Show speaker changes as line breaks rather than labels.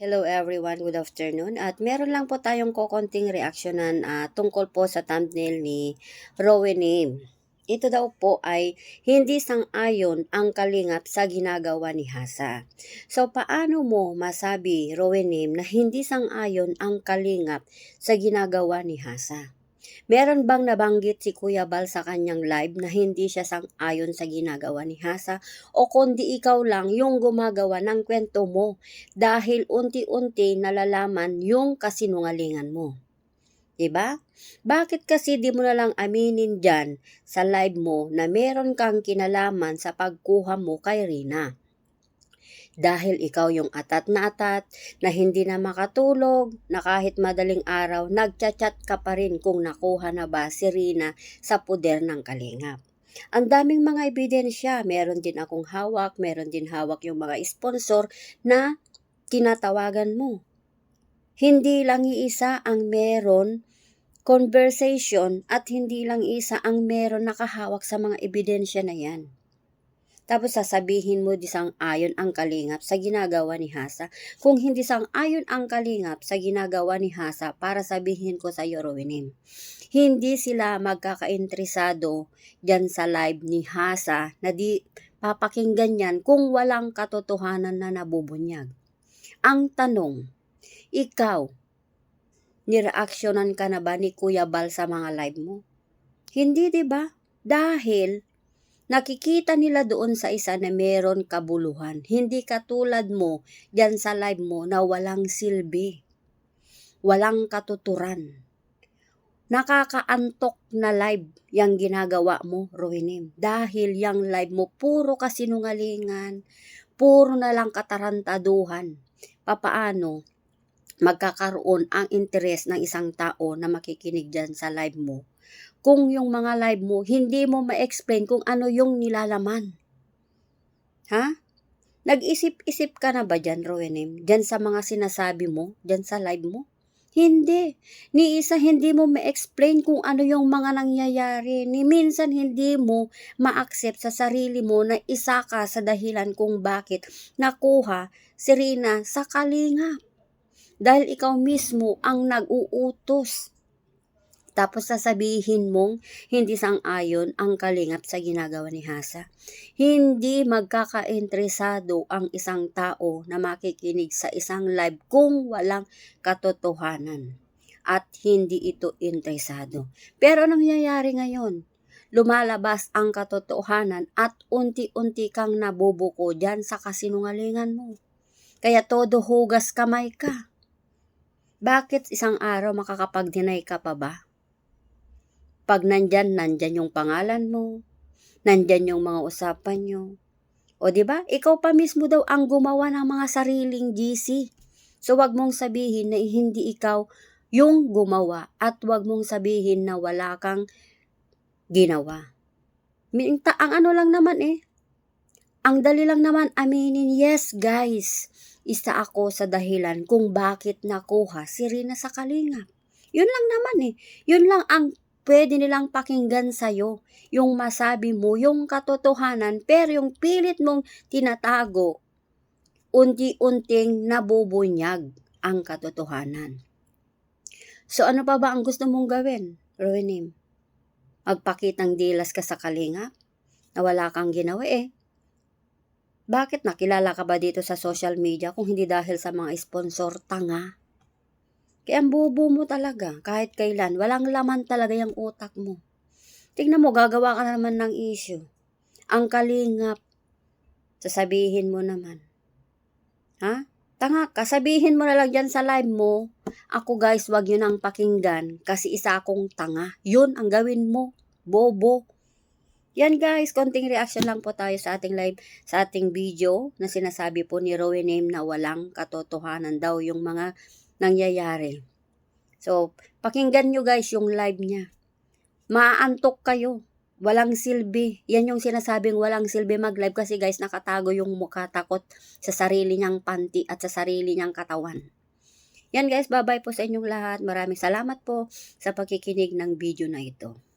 Hello everyone, good afternoon. At meron lang po tayong kokonting reaksyonan tungkol po sa thumbnail ni Rowenim. Ito daw po ay hindi sang-ayon ang kalingap sa ginagawa ni Hasa. So paano mo masabi, Rowenim, na hindi sang-ayon ang kalingap sa ginagawa ni Hasa? Meron bang nabanggit si Kuya Bal sa kanyang live na hindi siya sang-ayon sa ginagawa ni Hasa o kundi ikaw lang yung gumagawa ng kwento mo dahil unti-unti nalalaman yung kasinungalingan mo? Diba? Bakit kasi di mo na lang aminin dyan sa live mo na meron kang kinalaman sa pagkuha mo kay Rina? Dahil ikaw yung atat na hindi na makatulog, na kahit madaling araw, nagchat-chat ka pa rin kung nakuha na ba si Rina sa puder ng kalingap. Ang daming mga ebidensya, meron din akong hawak, meron din hawak yung mga sponsor na tinatawagan mo. Hindi lang iisa ang meron conversation at hindi lang isa ang meron nakahawak sa mga ebidensya na yan. Tapos sasabihin mo di sang-ayon ang kalingap sa ginagawa ni Hasa. Kung hindi sang-ayon ang kalingap sa ginagawa ni Hasa, para sabihin ko sa iyo, Rowenim, hindi sila magkakainteresado dyan sa live ni Hasa na di papakinggan yan kung walang katotohanan na nabubunyag. Ang tanong, ikaw, nireaksyonan ka na ba ni Kuya Bal sa mga live mo? Hindi, di ba? Dahil nakikita nila doon sa isa na meron kabuluhan. Hindi katulad mo dyan sa live mo na walang silbi. Walang katuturan. Nakakaantok na live yung ginagawa mo, Rowenim. Dahil yung live mo puro kasinungalingan, puro na lang katarantaduhan. Papaano magkakaroon ang interes ng isang tao na makikinig dyan sa live mo kung yung mga live mo, hindi mo ma-explain kung ano yung nilalaman? Ha? Nag-isip-isip ka na ba dyan, Rowenim? Dyan sa mga sinasabi mo? Dyan sa live mo? Hindi. Ni isa hindi mo ma-explain kung ano yung mga nangyayari. Ni minsan hindi mo ma-accept sa sarili mo na isa ka sa dahilan kung bakit nakuha si Rina sa kalingap. Dahil ikaw mismo ang nag-uutos. Tapos sasabihin mong hindi sang-ayon ang kalingap sa ginagawa ni Hasa. Hindi magkakainteresado ang isang tao na makikinig sa isang live kung walang katotohanan. At hindi ito interesado. Pero nangyayari ngayon, lumalabas ang katotohanan at unti-unti kang nabubuko dyan sa kasinungalingan mo. Kaya todo hugas kamay ka. Bakit isang araw makakapag-deny ka pa ba? Pag nandyan yung pangalan mo, nandyan yung mga usapan nyo. O diba? Ikaw pa mismo daw ang gumawa ng mga sariling GC. So wag mong sabihin na hindi ikaw yung gumawa at wag mong sabihin na wala kang ginawa. Ang ano lang naman ang dali lang naman aminin, yes guys, isa ako sa dahilan kung bakit nakuha si Rina sa kalingap. Yun lang naman Yun lang ang pwede nilang pakinggan sa'yo, yung masabi mo, yung katotohanan, pero yung pilit mong tinatago, unti-unting nabubunyag ang katotohanan. So ano pa ba ang gusto mong gawin, Rowenim? Magpakitang dilas ka sa kalingap na wala kang ginawa Bakit nakilala ka ba dito sa social media kung hindi dahil sa mga sponsor tanga? Kaya ang bobo mo talaga, kahit kailan, walang laman talaga yung utak mo. Tingnan mo, gagawa ka naman ng issue. Ang kalingap, sasabihin mo naman. Ha? Tanga ka, sabihin mo na lang dyan sa live mo, ako guys, wag yun ang pakinggan kasi isa akong tanga. Yun ang gawin mo, bobo. Yan guys, konting reaction lang po tayo sa ating live, sa ating video na sinasabi po ni Rowenim na walang katotohanan daw yung mga nangyayari. So, pakinggan nyo guys yung live niya. Maaantok kayo. Walang silbi. Yan yung sinasabing walang silbi mag-live kasi guys, nakatago yung mukha, takot sa sarili niyang panty at sa sarili niyang katawan. Yan guys, bye-bye po sa inyong lahat. Maraming salamat po sa pagkikinig ng video na ito.